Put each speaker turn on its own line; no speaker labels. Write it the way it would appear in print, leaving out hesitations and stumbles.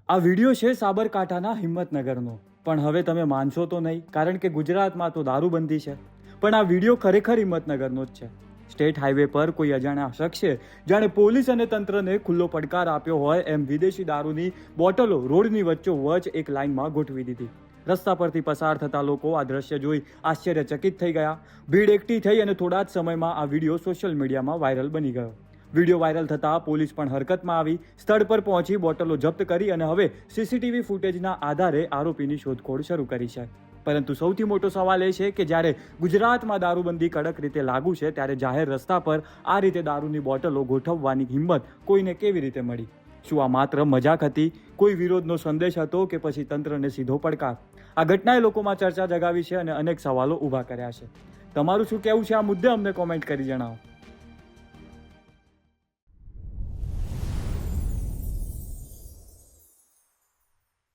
આ વિડીયો છે સાબરકાંઠાના હિંમતનગરનો, પણ હવે તમે માનશો તો નહીં, કારણ કે ગુજરાતમાં તો દારૂબંધી છે. પણ આ વિડીયો ખરેખર હિંમતનગરનો જ છે. સ્ટેટ હાઈવે પર કોઈ અજાણ્યા શખ્સે જાણે પોલીસ અને તંત્રને ખુલ્લો પડકાર આપ્યો હોય એમ વિદેશી દારૂની બોટલો રોડની વચ્ચોવચ્ચ એક લાઇનમાં ગોઠવી દીધી. રસ્તા પરથી પસાર થતા લોકો આ દ્રશ્ય જોઈ આશ્ચર્યચકિત થઈ ગયા. ભીડ એકઠી થઈ અને થોડા જ સમયમાં આ વિડીયો સોશિયલ મીડિયામાં વાયરલ બની ગયો. વિડીયો વાયરલ થતાં પોલીસ પણ હરકતમાં આવી સ્થળ પર પહોંચી બોટલો જપ્ત કરી અને હવે સીસીટીવી ફૂટેજના આધારે આરોપીની શોધખોળ શરૂ કરી છે. પરંતુ સૌથી મોટો સવાલ એ છે કે જ્યારે ગુજરાતમાં દારૂબંધી કડક રીતે લાગુ છે, ત્યારે જાહેર રસ્તા પર આ રીતે દારૂની બોટલો ગોઠવવાની હિંમત કોઈને કેવી રીતે મળી? શું આ માત્ર મજાક હતી, કોઈ વિરોધનો સંદેશ હતો કે પછી તંત્રને સીધો પડકાર? આ ઘટનાએ લોકોમાં ચર્ચા જગાવી છે અને અનેક સવાલો ઊભા કર્યા છે. તમારું શું કહેવું છે આ મુદ્દે? અમને કોમેન્ટ કરી જણાવો.